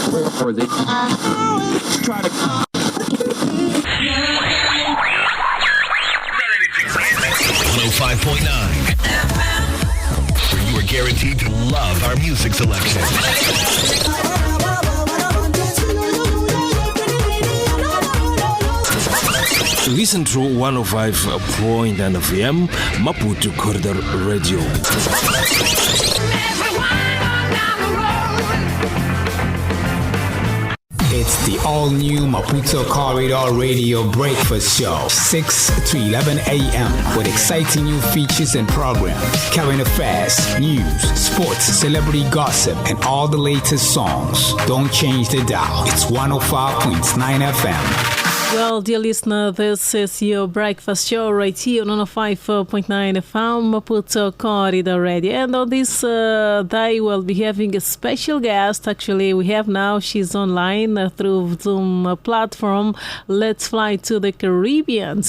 Or they try to 105.9. Where you are guaranteed to love our music selection. Listen to 105.9 FM Maputo Corridor Radio. It's the all-new Maputo Corridor Radio Breakfast Show, 6 to 11 a.m. with exciting new features and programs, current affairs, news, sports, celebrity gossip, and all the latest songs. Don't change the dial. It's 105.9 FM. Well, dear listener, this is your breakfast show right here on 105.9 FM Maputo Corridor Radio. And on this day, we'll be having a special guest. Actually, we have now, she's online through Zoom platform. Let's fly to the Caribbean.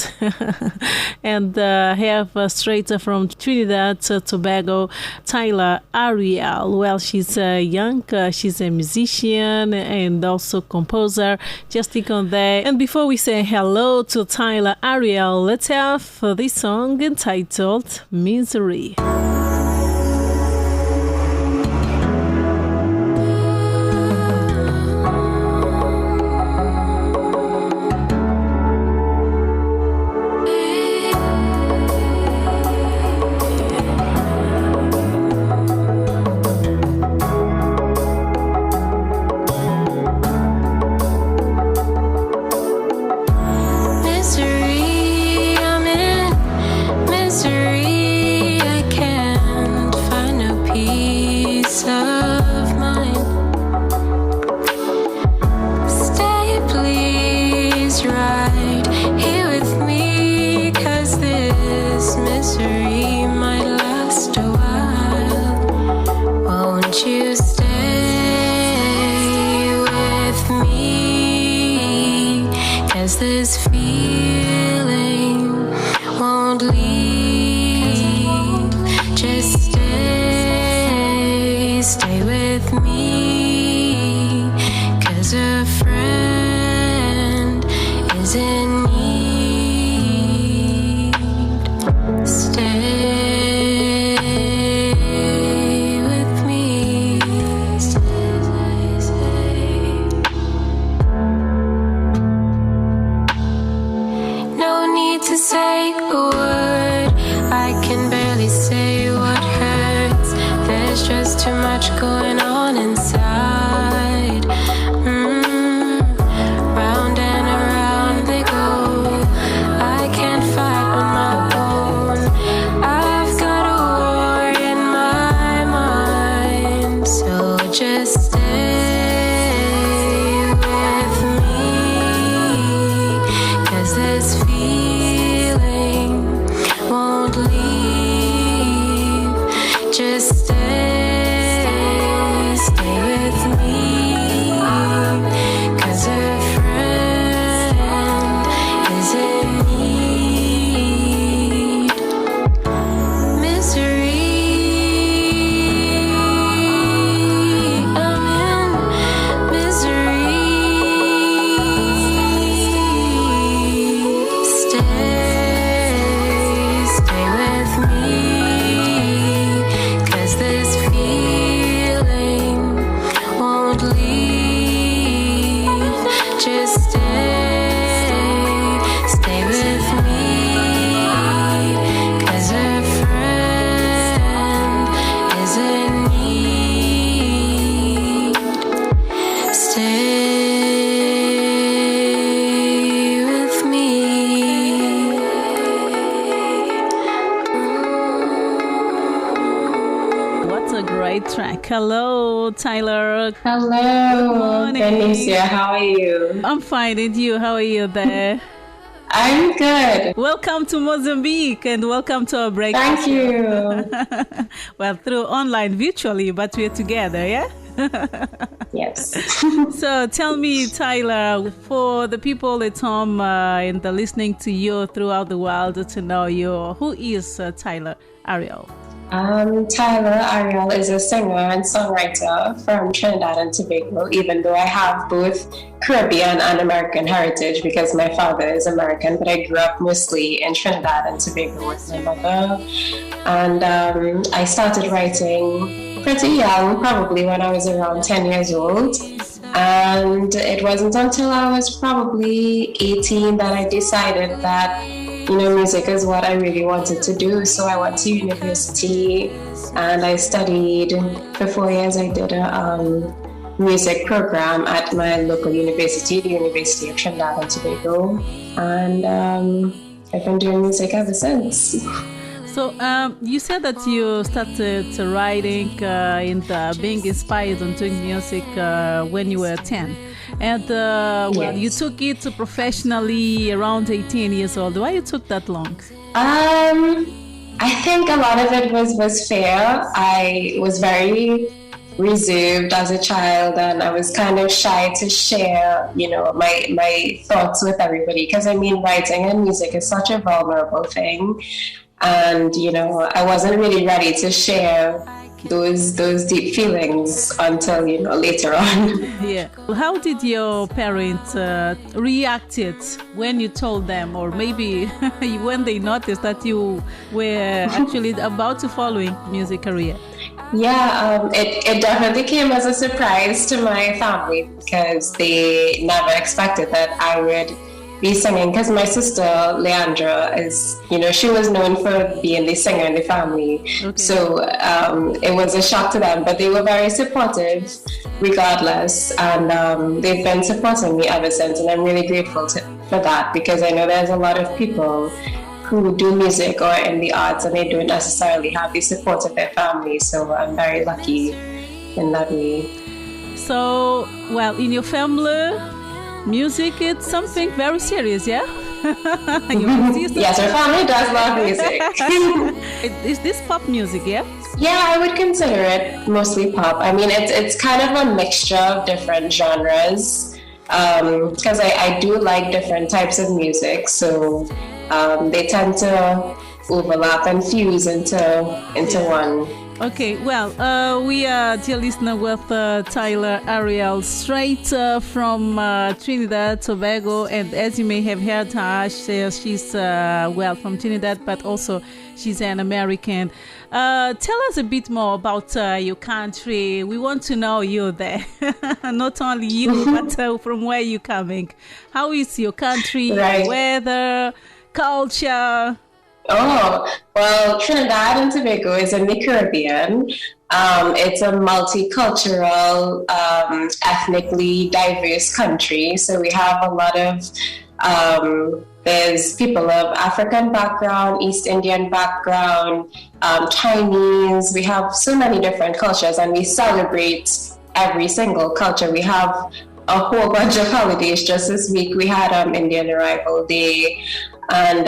And have straight from Trinidad and Tobago, Tylah Ariel. Well, she's young, she's a musician and also composer. Just think on that. And before we say hello to Tylah Ariel, let's have this song entitled Misery. This feeling won't leave. Just stay with me, 'cause a friend is in need. Stay with me. No need to say a word. I can barely say what hurts. There's just too much going on inside. Round and around they go. I can't fight on my own. I've got a war in my mind. So just stay with me, 'cause this feeling won't leave. Just stay with me, 'cause a friend is in need. Misery, I'm in misery. Stay with me, 'cause this feeling won't leave. Just stay with me, 'cause a friend is in need. Stay with me. What a great track. Hello, Tyler. Hello, morning. Bernicia. How are you? I'm fine. And you? How are you there? I'm good. Welcome to Mozambique and welcome to our break. Thank you. Well, through online, virtually, but we're together, yeah? Yes. So tell me, Tyler, for the people at home and listening to you throughout the world to know you, who is Tylah Ariel? Tylah Ariel is a singer and songwriter from Trinidad and Tobago, even though I have both Caribbean and American heritage because my father is American, but I grew up mostly in Trinidad and Tobago with my mother. And I started writing pretty young, probably when I was around 10 years old. And it wasn't until I was probably 18 that I decided that music is what I really wanted to do. So I went to university and I studied for 4 years. I did a music program at my local university, the University of Trinidad and Tobago. And I've been doing music ever since. So you said that you started writing and being inspired on doing music when you were 10. And well, you took it professionally around 18 years old. Why you took that long? I think a lot of it was fear. I was very reserved as a child, and I was kind of shy to share, my thoughts with everybody. Because writing and music is such a vulnerable thing, and I wasn't really ready to share those deep feelings until later on. Yeah. How did your parents reacted when you told them, or maybe when they noticed that you were actually about to follow music career? Yeah, it definitely came as a surprise to my family because they never expected that I would be singing, because my sister Leandra is, she was known for being the singer in the family. Okay. So it was a shock to them, but they were very supportive regardless, and they've been supporting me ever since, and I'm really grateful for that, because I know there's a lot of people who do music or in the arts and they don't necessarily have the support of their family, so I'm very lucky in that way. So, well, in your family, music is something very serious, yeah? Yes, our family does love music. Is this pop music, yeah? Yeah, I would consider it mostly pop. It's kind of a mixture of different genres, because I do like different types of music, so they tend to overlap and fuse into one. Okay, well, we are, dear listener, with Tylah Ariel, straight from Trinidad, Tobago, and as you may have heard her, she's from Trinidad, but also she's an American. Tell us a bit more about your country. We want to know you there, not only you, but from where you're coming. How is your country, right. Weather, culture? Oh, well, Trinidad and Tobago is in the Caribbean. It's a multicultural, ethnically diverse country. So we have a lot of, there's people of African background, East Indian background, Chinese. We have so many different cultures, and we celebrate every single culture. We have a whole bunch of holidays. Just this week we had Indian Arrival Day. And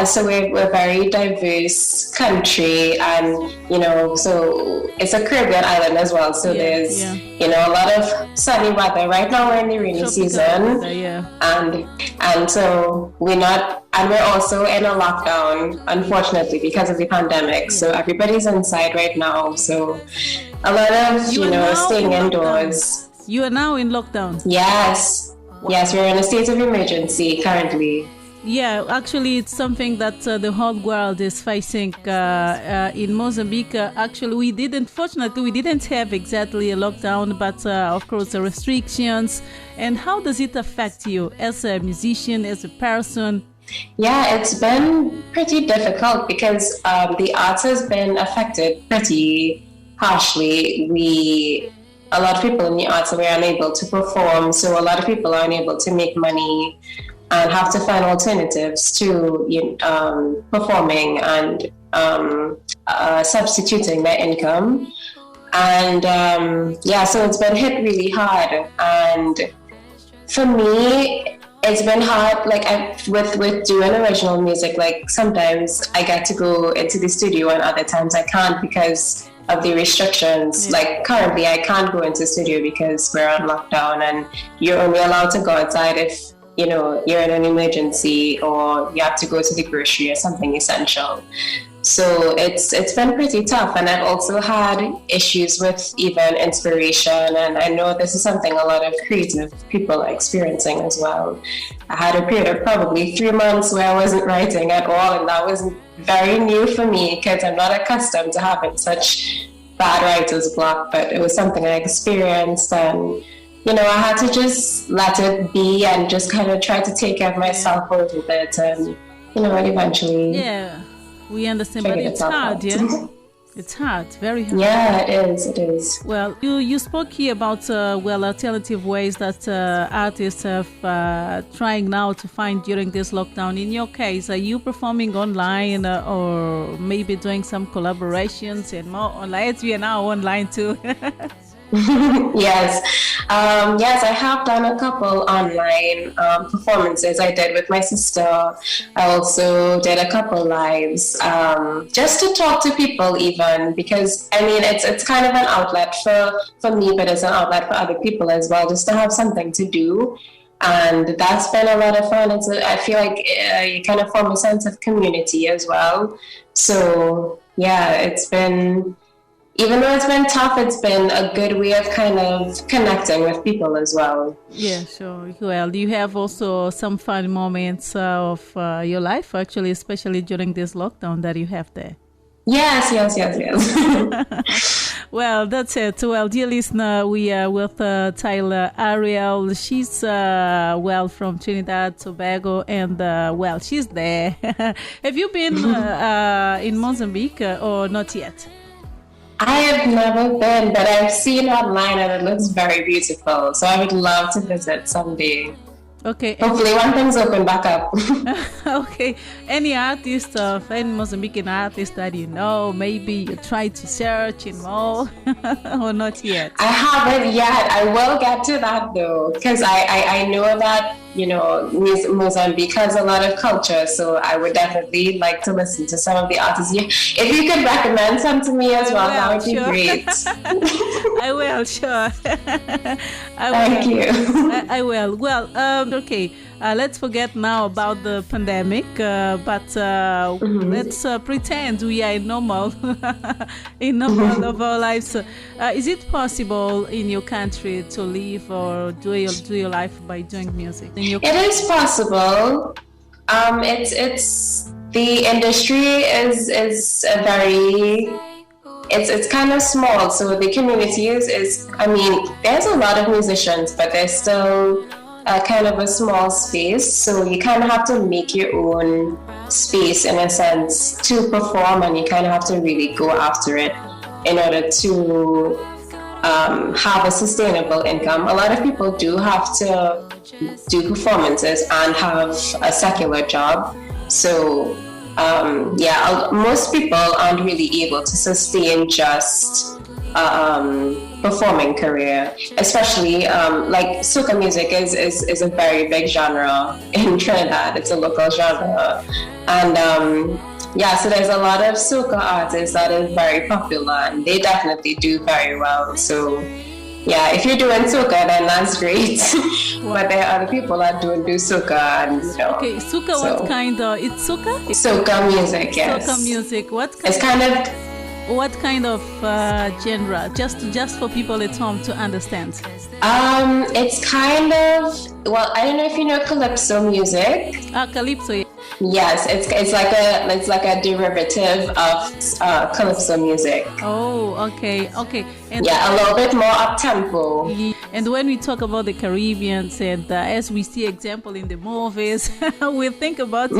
so we're a very diverse country, and so it's a Caribbean island as well. So there's a lot of sunny weather. Right now we're in the rainy season, and so we're also in a lockdown, unfortunately, because of the pandemic. So everybody's inside right now. So a lot of staying indoors. You are now in lockdown. Yes, we're in a state of emergency currently. Yeah, actually, it's something that the whole world is facing in Mozambique. Actually, we didn't have exactly a lockdown, but of course, the restrictions. And how does it affect you as a musician, as a person? Yeah, it's been pretty difficult because the arts has been affected pretty harshly. A lot of people in the arts were unable to perform, so a lot of people are unable to make money and have to find alternatives to performing and substituting their income. And so it's been hit really hard. And for me, it's been hard, with doing original music, sometimes I get to go into the studio and other times I can't because of the restrictions. Like currently I can't go into the studio because we're on lockdown, and you're only allowed to go outside if you're in an emergency or you have to go to the grocery or something essential. So it's been pretty tough, and I've also had issues with even inspiration, and I know this is something a lot of creative people are experiencing as well. I had a period of probably 3 months where I wasn't writing at all, and that was very new for me because I'm not accustomed to having such bad writer's block, but it was something I experienced, and I had to just let it be and just kind of try to take care of myself a little bit, and eventually. Yeah. We understand, but it's hard, yeah? It's hard, very hard. Yeah, it is. Well, you spoke here about, alternative ways that artists have trying now to find during this lockdown. In your case, are you performing online or maybe doing some collaborations and more online? We are now online too. Yes, I have done a couple online performances. I did with my sister. I also did a couple lives, just to talk to people, even because it's kind of an outlet for me, but it's an outlet for other people as well, just to have something to do. And that's been a lot of fun. I feel like you kind of form a sense of community as well. So yeah, even though it's been tough, it's been a good way of kind of connecting with people as well. Yeah, sure. Well, you have also some fun moments of your life, actually, especially during this lockdown that you have there. Yes. Well, that's it. Well, dear listener, we are with Tylah Ariel. She's, from Trinidad and Tobago, and, she's there. Have you been in Mozambique or not yet? I have never been, but I've seen online and it looks very beautiful. So I would love to visit someday. Okay. Hopefully when things open back up. Okay. Any artist of any Mozambican artist that maybe you try to search in more or not yet? I haven't yet. I will get to that though, because I know that Mozambique has a lot of culture, so I would definitely like to listen to some of the artists. If you could recommend some to me as well, that would be great. I will, sure. Thank you. I will. Well, okay. Let's forget now about the pandemic, but let's pretend we are in normal of our lives. Is it possible in your country to live or do your life by doing music? It is possible. It's the industry is a very. It's kind of small, so the community is. There's a lot of musicians, but there's still kind of a small space, so you kind of have to make your own space in a sense to perform, and you kind of have to really go after it in order to have a sustainable income. A lot of people do have to do performances and have a secular job, so most people aren't really able to sustain just performing career, especially like soca music is a very big genre in Trinidad. It's a local genre, and so there's a lot of soca artists that is very popular, and they definitely do very well. So if you're doing soca, then that's great. But there are other people that don't do soca, and Okay, soca. So, what kind of? It's soca. Soca music, yes. Soca music. What kind of genre? Just for people at home to understand. It's kind of, I don't know if you know calypso music. Calypso. Yeah. Yes, it's like a derivative of calypso music. Oh, okay. And a little bit more up tempo. And when we talk about the Caribbeans, and as we see example in the movies, we think about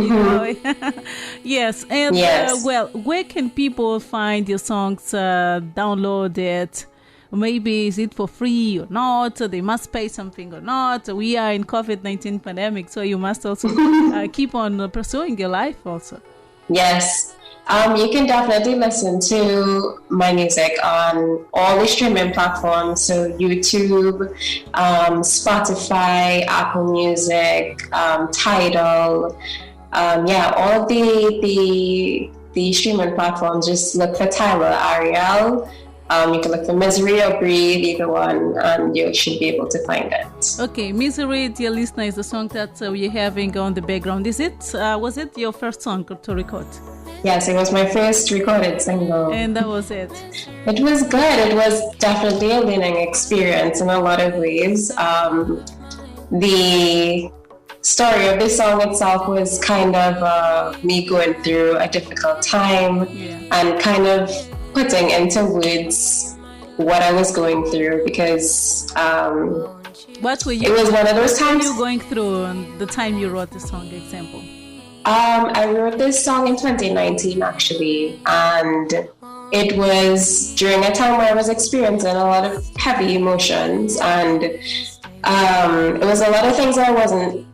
yes. And yes. Where can people find your songs? Download it. Maybe is it for free or not? They must pay something or not? We are in COVID-19 pandemic, so you must also keep on pursuing your life also. Yes. You can definitely listen to my music on all the streaming platforms, so YouTube, Spotify, Apple Music, Tidal, all of the streaming platforms. Just look for Tylah Ariel. You can look for Misery or Breathe, either one, and you should be able to find it. Okay, Misery, dear listener, is the song that we're having on the background. Was it your first song to record? Yes, it was my first recorded single. And that was it. It was good. It was definitely a learning experience in a lot of ways. The story of the song itself was kind of me going through a difficult time and kind of putting into words what I was going through, because what were you? It was one of those times. What were you going through the time you wrote the song? Example. I wrote this song in 2019 actually, and it was during a time where I was experiencing a lot of heavy emotions, and it was a lot of things I wasn't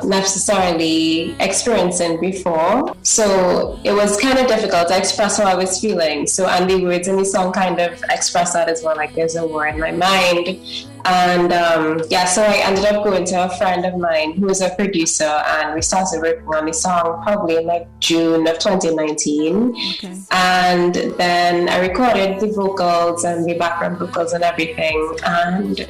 necessarily experiencing before. So it was kind of difficult to express how I was feeling. So, and the words in the song kind of express that as well, like there's a war in my mind. And so I ended up going to a friend of mine who was a producer, and we started working on the song probably in like June of 2019. Okay. And then I recorded the vocals and the background vocals and everything. And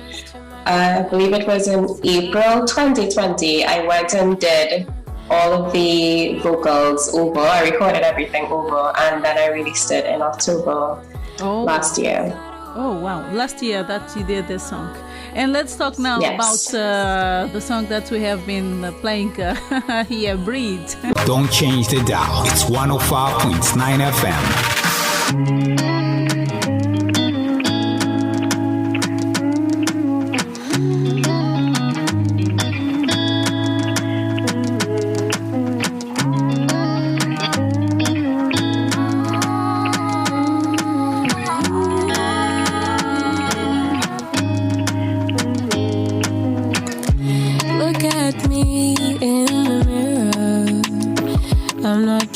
I believe it was in April 2020, I went and did all of the vocals over. I recorded everything over, and then I released it in October last year. Oh, wow. Last year that you did this song. And let's talk now about the song that we have been playing here, Breathe. Don't change the dial. It's 105.9 FM.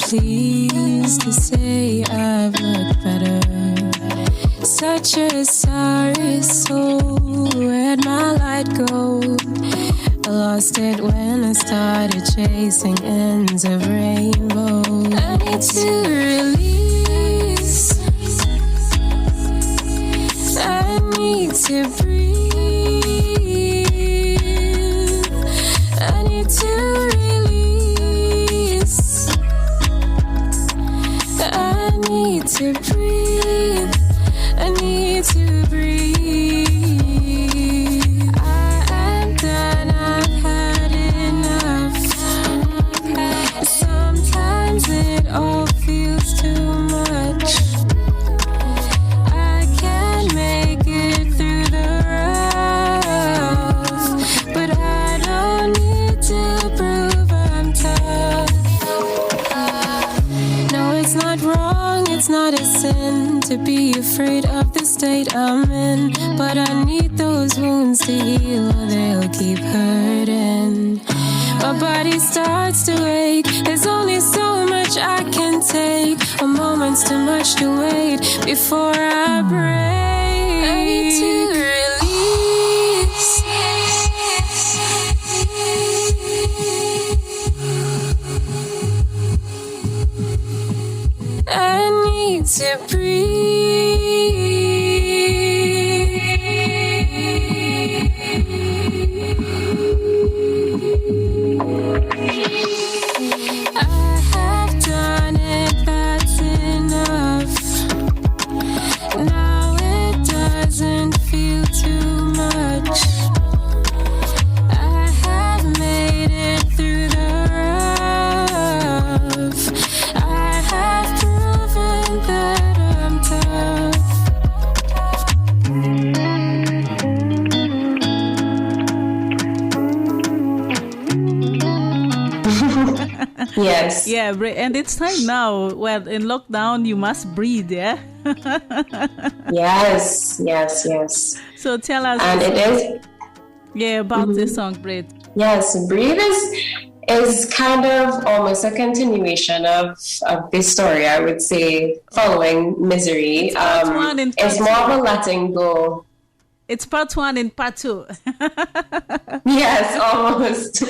Pleased to say I've looked better. Such a sorry soul. Where'd my light go? I lost it when I started chasing ends of rainbows. I need to release. I need to breathe. I need to to breathe, I need to breathe. I am done, I've had enough. Sometimes it all feels too much. I can't make it through the rough, but I don't need to prove I'm tough. No, it's not wrong. It's not a sin to be afraid of the state I'm in, but I need those wounds to heal or they'll keep hurting. My body starts to ache. There's only so much I can take. A moment's too much to wait before I break. I need to release. I need to breathe. I have done it, that's enough. Now it doesn't feel too much. I have made it through the rough. I have proven that I'm tough. Yes. Yeah, and it's time now. Well, in lockdown, you must breathe, yeah? Yes. So tell us. And it is. Yeah, about this song, Breathe. Yes, Breathe is kind of almost a continuation of this story, I would say, following Misery. It's more of a letting go. It's part one and part two. Yes, almost.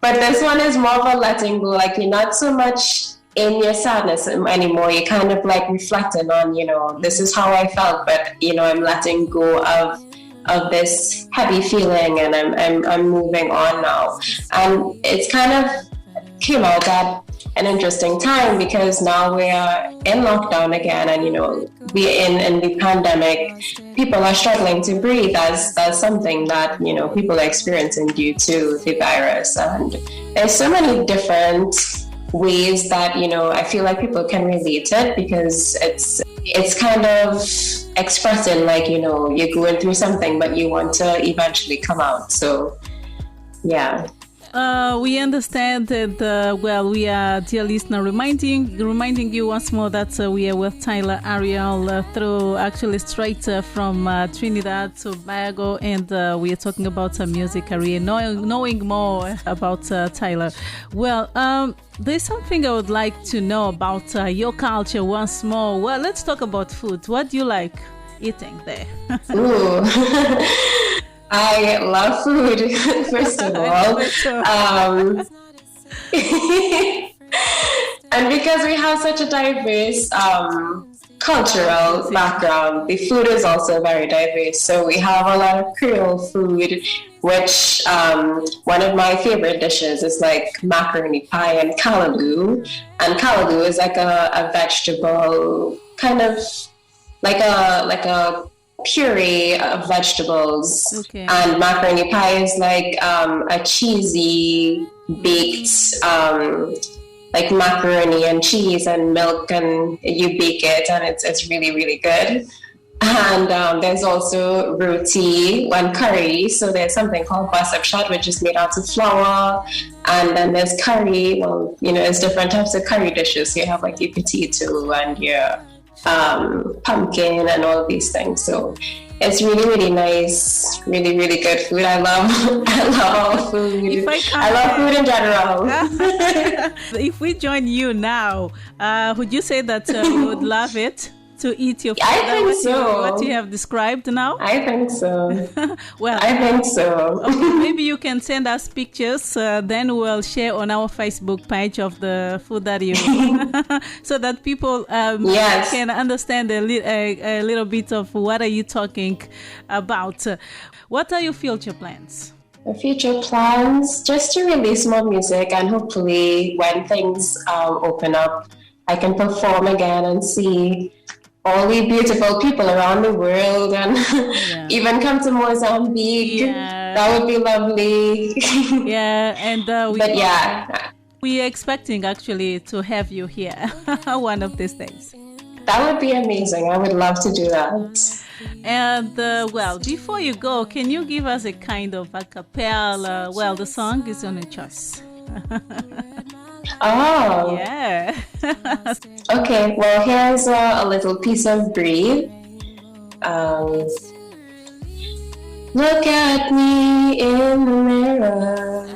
But this one is more of a letting go. Like, you're not so much in your sadness anymore. You're kind of like reflecting on, this is how I felt, but, I'm letting go of this heavy feeling, and I'm moving on now. And it's kind of came out that an interesting time because now we're in lockdown again, and we're in the pandemic. People are struggling to breathe. That's something that people are experiencing due to the virus, and there's so many different ways that I feel like people can relate it, because it's kind of expressing like you're going through something but you want to eventually come out. So yeah. We understand that, we are, dear listener, reminding you once more that we are with Tylah Ariel through actually straight from Trinidad and Tobago, and we are talking about her music career, knowing more about Tylah. Well, there's something I would like to know about your culture once more. Well, let's talk about food. What do you like eating there? Ooh. I love food, first of all. And because we have such a diverse cultural background, the food is also very diverse. So we have a lot of Creole food, which one of my favorite dishes is like macaroni pie and callaloo. And callaloo is like a vegetable, kind of like a puree of vegetables. Okay. And macaroni pie is like a cheesy baked like macaroni and cheese and milk, and you bake it, and it's really, really good. And there's also roti and curry. So there's something called basab shot, which is made out of flour. And then there's curry. Well, there's different types of curry dishes. You have like your potato and your pumpkin and all of these things. So it's really, really nice, really, really good food. I love all food. I love food in general. If we join you now, would you say that you would love it to eat your food? I think so. What you have described now? I think so. Well, I think so. Okay, maybe you can send us pictures, then we'll share on our Facebook page of the food that you so that people Yes. can understand a little bit of what are you talking about. What are your future plans? The future plans, just to release more music, and hopefully when things open up, I can perform again and see all the beautiful people around the world, and even come to Mozambique. Yeah. That would be lovely. Yeah, and we are expecting actually to have you here one of these days. That would be amazing. I would love to do that. And before you go, can you give us a kind of a cappella? Well, the song is on your choice. Oh. Yeah. Okay, well, here's a little piece of Breathe. Look at me in the mirror.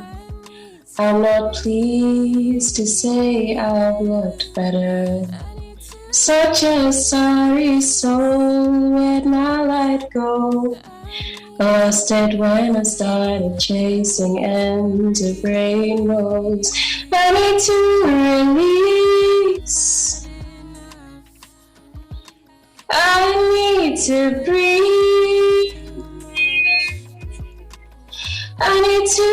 I'm not pleased to say I've looked better. Such a sorry soul, where'd my light go? Lost it when I started chasing ends of rainbows. I need to release. I need to breathe. I need to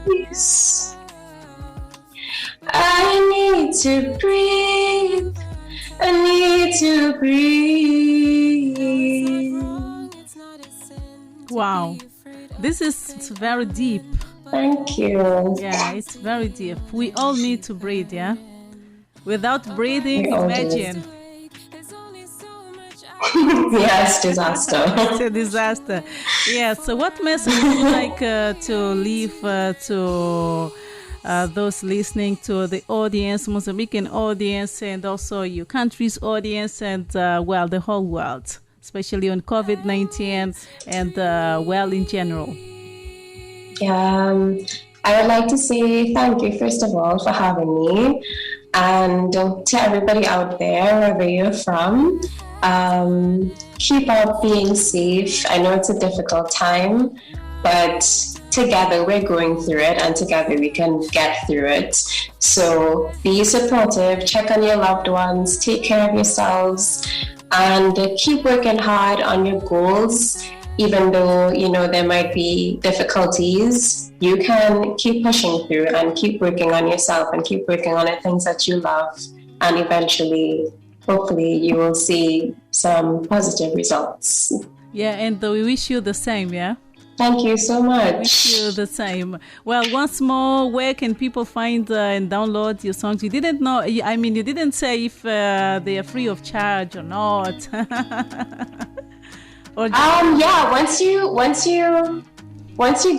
release. I need to breathe. I need to breathe. Wow, this is very deep. Thank you. Yeah, it's very deep. We all need to breathe, yeah? Without breathing, We all do. imagine. Yes, disaster. It's a disaster. Yeah, so what message would you like to leave to those listening, to the audience, Mozambican audience, and also your country's audience, and the whole world, especially on COVID-19 and in general? I would like to say thank you, first of all, for having me, and to everybody out there, wherever you're from. Keep up being safe. I know it's a difficult time, but together we're going through it, and together we can get through it. So be supportive, check on your loved ones, take care of yourselves, and keep working hard on your goals. even though, there might be difficulties, you can keep pushing through and keep working on yourself and keep working on the things that you love. And eventually, hopefully, you will see some positive results. Yeah, and we wish you the same, yeah? Thank you so much. Wish you the same. Well, once more, where can people find and download your songs? You didn't know, I mean, you didn't say if they are free of charge or not. Once you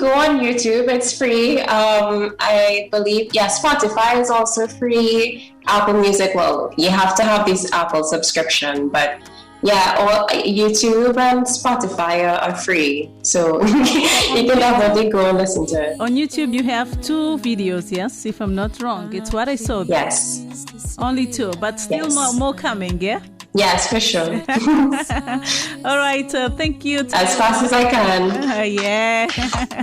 go on YouTube, it's free. I believe, Spotify is also free. Apple Music, well, you have to have this Apple subscription, but all YouTube and Spotify are free, so you can definitely go and listen to it. On YouTube, you have 2 videos, yes, if I'm not wrong. It's what I saw. Yes. Only 2, but still more coming, yeah? Yes, for sure. All right, thank you. As fast as I can. Yeah.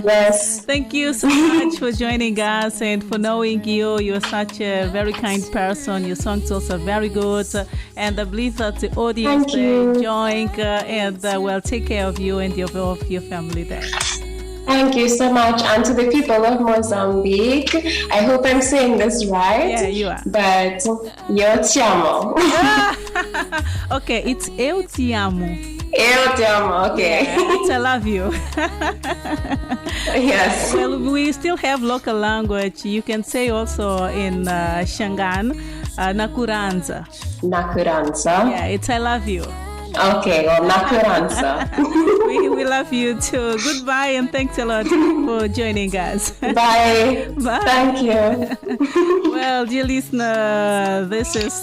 Yes. Thank you so much for joining us and for knowing you. You're such a very kind person. Your songs also very good. And I believe that the audience is enjoying and will take care of you and of your family there. Thank you so much. And to the people of Mozambique, I hope I'm saying this right. Yeah, you are. But yo te amo. Okay, it's eu te amo. Eu te amo, okay. Yeah, it's I love you. Yes. Well, we still have local language. You can say also in Shangan, Nakuranza. Nakuranza. Yeah, it's I love you. Okay, well, Nakuranza. we love you too. Goodbye and thanks a lot for joining us. Bye. Bye. Thank you. Well, dear listener, this is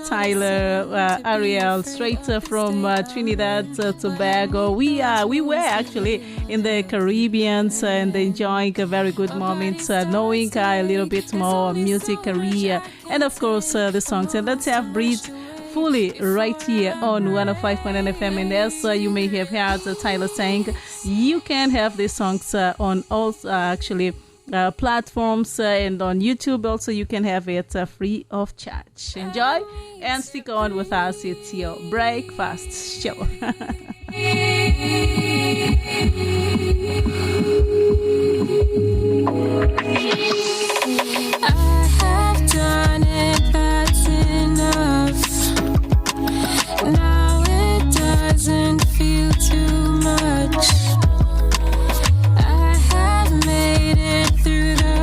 Tylah Ariel, straight from Trinidad and Tobago. We were actually in the Caribbean and enjoying a very good moment, knowing a little bit more music career and of course the songs. And let's have Breathe fully right here on 105.9 FM. And as you may have heard Tylah saying, you can have these songs on all platforms and on YouTube also. You can have it free of charge. Enjoy and stick on with us. It's your breakfast show. I have done it, that's enough. Now it doesn't feel too much. I have made it through the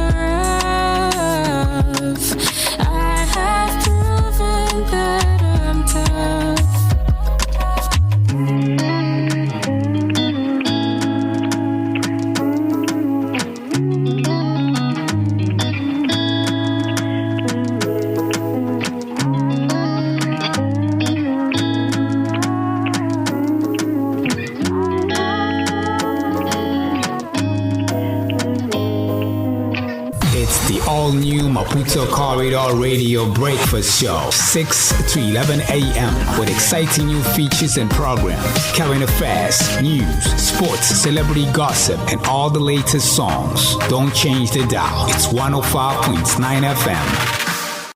rough. I have proven that I'm tough. All-new Maputo Corridor Radio Breakfast Show, 6 to 11 a.m. with exciting new features and programs, current affairs, news, sports, celebrity gossip, and all the latest songs. Don't change the dial. It's 105.9 FM.